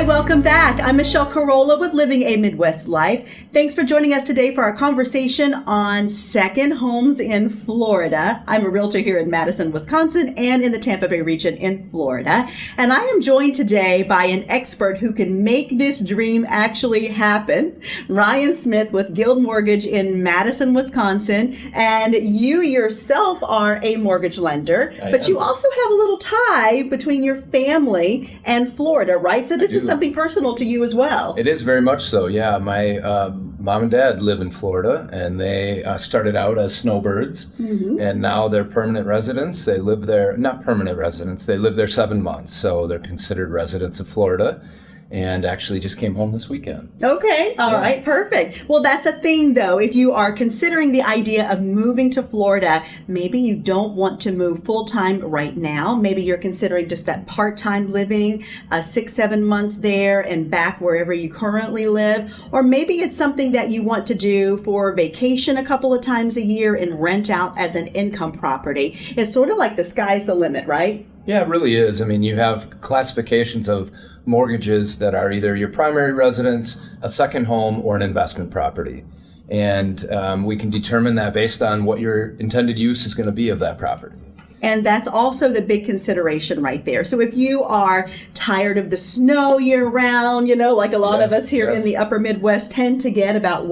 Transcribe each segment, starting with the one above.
welcome back. I'm Michelle Carolla with Living a Midwest Life. Thanks for joining us today for our conversation on second homes in Florida. I'm a realtor here in Madison, Wisconsin, and in the Tampa Bay region in Florida. And I am joined today by an expert who can make this dream actually happen, Ryan Smith with Guild Mortgage in Madison, Wisconsin. And you yourself are a mortgage lender, but you also have a little tie between your family and Florida, right? So this is something personal to you as well. It is very much so, yeah. My mom and dad live in Florida, and they started out as snowbirds, and now they're permanent residents. They live there, not permanent residents, they live there 7 months, so they're considered residents of Florida. And actually just came home this weekend. Okay. All right. Perfect. Well, that's a thing, though. If you are considering the idea of moving to Florida, maybe you don't want to move full-time right now. Maybe you're considering just that part-time living, 6-7 months there and back wherever you currently live. Or maybe it's something that you want to do for vacation a couple of times a year and rent out as an income property. It's sort of like the sky's the limit, right? Yeah, it really is. I mean, you have classifications of mortgages that are either your primary residence, a second home, or an investment property. And we can determine that based on what your intended use is going to be of that property. And that's also the big consideration right there. So if you are tired of the snow year round, you know, like a lot of us here in the upper Midwest tend to get about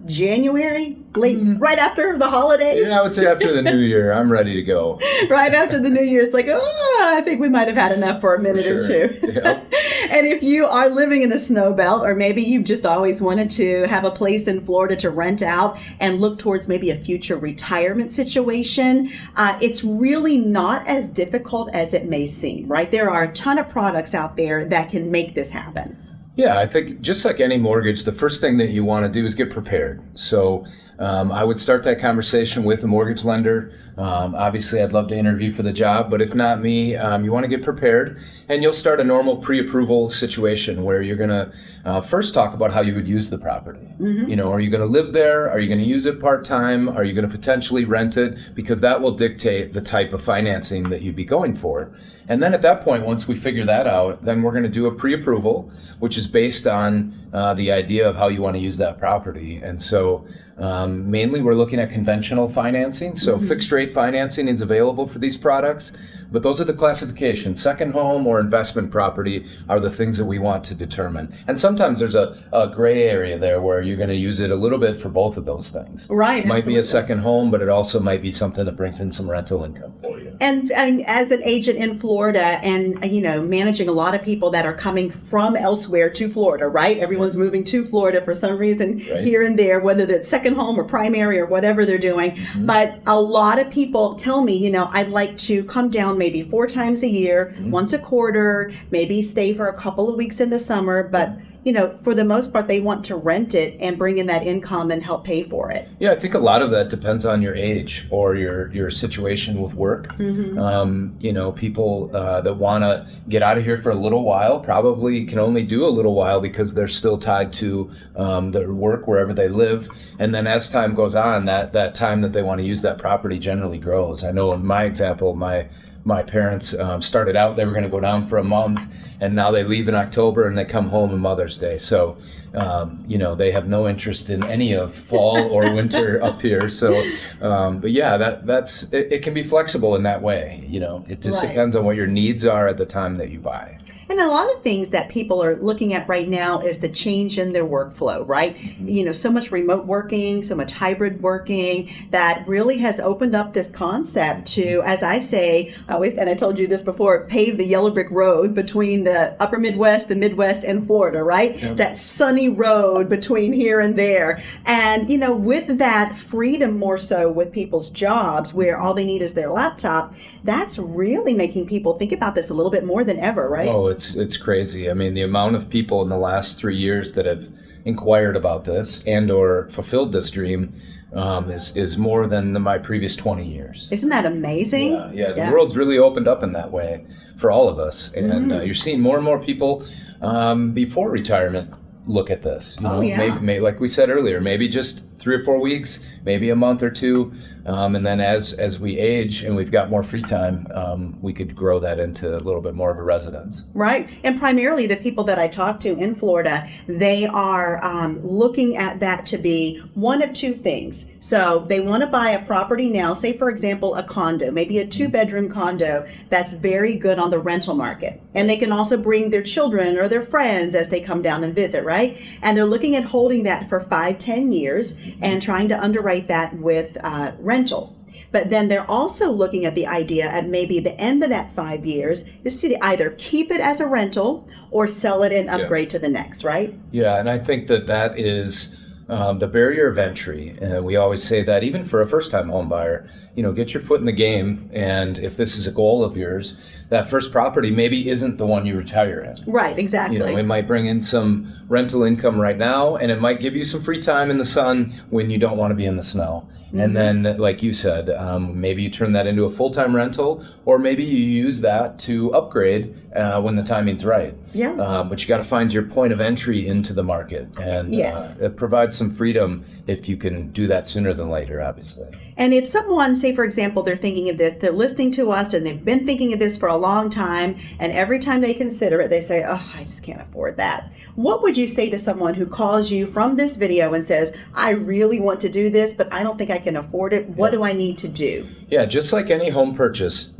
January, right after the holidays? Yeah, I would say after the new year, I'm ready to go. Right after the new year, it's like, I think we might have had enough for a minute or two. Yep. And if you are living in a snow belt, or maybe you've just always wanted to have a place in Florida to rent out and look towards maybe a future retirement situation, it's really not as difficult as it may seem, right? There are a ton of products out there that can make this happen. Yeah, I think just like any mortgage, the first thing that you want to do is get prepared. So I would start that conversation with a mortgage lender. Obviously, I'd love to interview for the job, but if not me, you want to get prepared. And you'll start a normal pre-approval situation where you're going to first talk about how you would use the property. You know, are you going to live there? Are you going to use it part-time? Are you going to potentially rent it? Because that will dictate the type of financing that you'd be going for. And then at that point, once we figure that out, then we're going to do a pre-approval, which is based on the idea of how you want to use that property. And so mainly we're looking at conventional financing. So fixed rate financing is available for these products, but those are the classifications. Second home or investment property are the things that we want to determine. And sometimes there's a gray area there where you're going to use it a little bit for both of those things. Right. It might be a second home, but it also might be something that brings in some rental income for you. And as an agent in Florida and, you know, managing a lot of people that are coming from elsewhere to Florida, right? Everyone's moving to Florida for some reason here and there, whether it's second home or primary or whatever they're doing. But a lot of people tell me, you know, I'd like to come down maybe 4 times a year, once a quarter, maybe stay for a couple of weeks in the summer, but you know, for the most part, they want to rent it and bring in that income and help pay for it. Yeah, I think a lot of that depends on your age or your situation with work. You know, people that want to get out of here for a little while probably can only do a little while because they're still tied to their work wherever they live. And then as time goes on, that time that they want to use that property generally grows. I know in my example, my parents started out, they were going to go down for a month, and now they leave in October and they come home on Mother's Day. So, you know, they have no interest in any of fall or winter up here. So, but yeah, it can be flexible in that way. You know, it just depends on what your needs are at the time that you buy. And a lot of things that people are looking at right now is the change in their workflow, right? You know, so much remote working, so much hybrid working that really has opened up this concept to, as I say, and I told you this before, pave the yellow brick road between the upper Midwest, the Midwest, and Florida, right? Yep. That sunny road between here and there. And, you know, with that freedom more so with people's jobs where all they need is their laptop, that's really making people think about this a little bit more than ever, right? Oh, it's crazy. I mean, the amount of people in the last 3 years that have inquired about this and or fulfilled this dream is more than my previous 20 years. Isn't that amazing? Yeah. The world's really opened up in that way for all of us. And you're seeing more and more people before retirement look at this. You Oh, know, yeah. maybe, like we said earlier, maybe just 3 or 4 weeks, maybe a month or two, and then as we age and we've got more free time, we could grow that into a little bit more of a residence. Right. And primarily the people that I talk to in Florida, they are looking at that to be one of two things. So they want to buy a property now, say, for example, a condo, maybe a 2-bedroom condo that's very good on the rental market. And they can also bring their children or their friends as they come down and visit, right? And they're looking at holding that for 5-10 years and trying to underwrite that with rental. But then they're also looking at the idea at maybe the end of that 5 years is to either keep it as a rental or sell it and upgrade to the next, right? Yeah, and I think that is the barrier of entry. And we always say that even for a first-time home buyer, get your foot in the game. And if this is a goal of yours, that first property maybe isn't the one you retire in. Right, exactly. It might bring in some rental income right now, and it might give you some free time in the sun when you don't want to be in the snow. Mm-hmm. And then, like you said, maybe you turn that into a full-time rental, or maybe you use that to upgrade when the timing's right. Yeah. But you got to find your point of entry into the market, and yes. It provides some freedom if you can do that sooner than later, obviously. And if someone, say, for example, they're thinking of this, they're listening to us and they've been thinking of this for a long time, and every time they consider it, they say, oh, I just can't afford that. What would you say to someone who calls you from this video and says, I really want to do this, but I don't think I can afford it. What do I need to do? Yeah, just like any home purchase,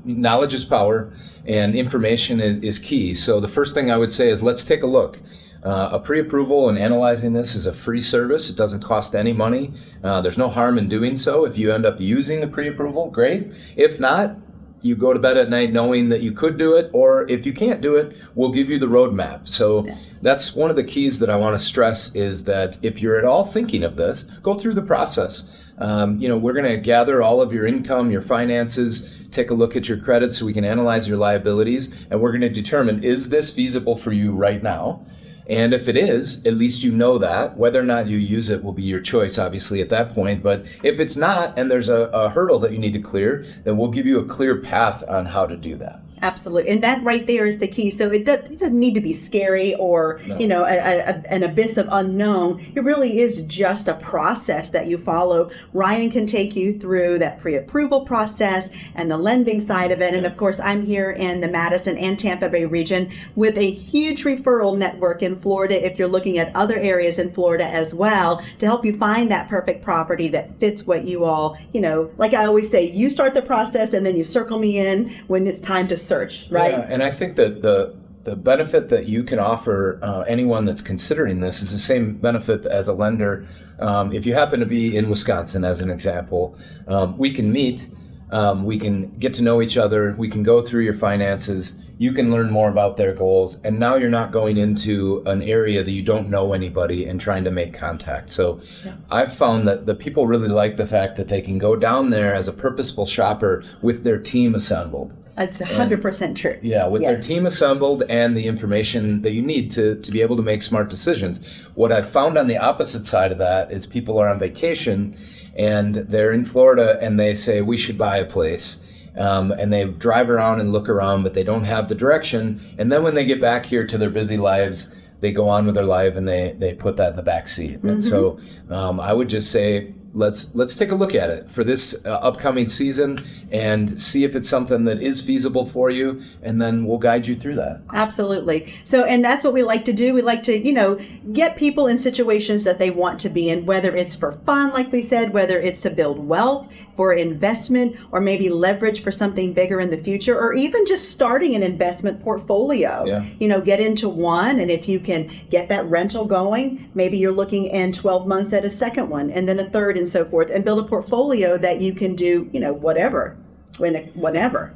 knowledge is power and information is key. So the first thing I would say is let's take a look. A pre-approval and analyzing this is a free service. It doesn't cost any money. There's no harm in doing so. If you end up using the pre-approval, great. If not, you go to bed at night knowing that you could do it, or if you can't do it, we'll give you the roadmap. So that's one of the keys that I want to stress is that if you're at all thinking of this, go through the process. We're going to gather all of your income, your finances, take a look at your credit so we can analyze your liabilities, and we're going to determine, is this feasible for you right now? And if it is, at least you know that. Whether or not you use it will be your choice, obviously, at that point. But if it's not, and there's a hurdle that you need to clear, then we'll give you a clear path on how to do that. Absolutely. And that right there is the key. So it doesn't need to be scary or, an abyss of unknown. It really is just a process that you follow. Ryan can take you through that pre-approval process and the lending side of it. And of course, I'm here in the Madison and Tampa Bay region with a huge referral network in Florida. If you're looking at other areas in Florida as well, to help you find that perfect property that fits what you all, like I always say, you start the process and then you circle me in when it's time to search, right? Yeah, and I think that the benefit that you can offer anyone that's considering this is the same benefit as a lender. If you happen to be in Wisconsin, as an example, we can meet, we can get to know each other, we can go through your finances, you can learn more about their goals, and now you're not going into an area that you don't know anybody and trying to make contact. So I've found that the people really like the fact that they can go down there as a purposeful shopper with their team assembled. It's 100% true. Yeah, with their team assembled and the information that you need to be able to make smart decisions. What I've found on the opposite side of that is people are on vacation and they're in Florida and they say, we should buy a place. And they drive around and look around, but they don't have the direction. And then when they get back here to their busy lives, they go on with their life and they put that in the back seat. Mm-hmm. And so I would just say, let's take a look at it for this upcoming season and see if it's something that is feasible for you, and then we'll guide you through that. Absolutely. So, and that's what we like to do. We like to, get people in situations that they want to be in, whether it's for fun, like we said, whether it's to build wealth, for investment, or maybe leverage for something bigger in the future, or even just starting an investment portfolio. Yeah. Get into one, and if you can get that rental going, maybe you're looking in 12 months at a second one, and then a third, and so forth, and build a portfolio that you can do, whatever.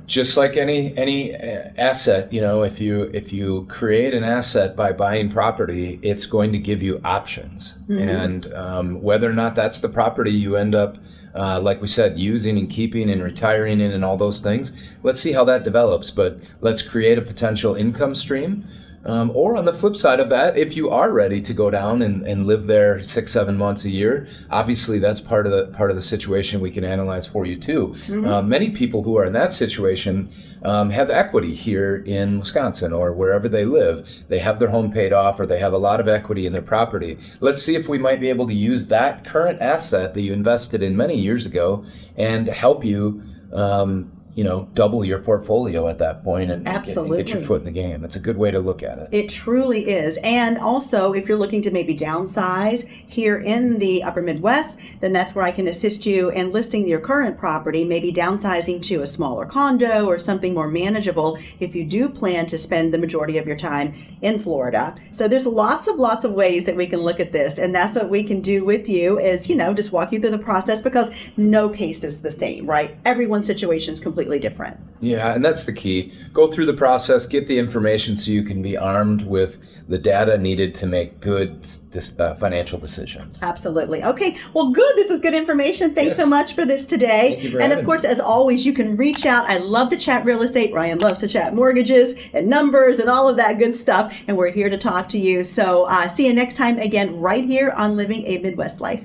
Just like any asset, if you create an asset by buying property, it's going to give you options. Mm-hmm. And whether or not that's the property you end up, like we said, using and keeping and retiring in and all those things, let's see how that develops. But let's create a potential income stream. Or on the flip side of that, if you are ready to go down and live there 6-7 months a year, obviously that's part of the situation we can analyze for you too. Many people who are in that situation have equity here in Wisconsin or wherever they live. They have their home paid off, or they have a lot of equity in their property. Let's see if we might be able to use that current asset that you invested in many years ago and help you double your portfolio at that point and get your foot in the game. It's a good way to look at it. It truly is. And also, if you're looking to maybe downsize here in the upper Midwest, then that's where I can assist you in listing your current property, maybe downsizing to a smaller condo or something more manageable if you do plan to spend the majority of your time in Florida. So there's lots of ways that we can look at this. And that's what we can do with you is, just walk you through the process, because no case is the same, right? Everyone's situation is completely different. Yeah, and that's the key. Go through the process, get the information so you can be armed with the data needed to make good financial decisions. Absolutely. Okay, well, good. This is good information. Thanks so much for this today. Thank you for and of having course, me. as always, you can reach out. I love to chat real estate. Ryan loves to chat mortgages and numbers and all of that good stuff. And we're here to talk to you. So see you next time again right here on Living a Midwest Life.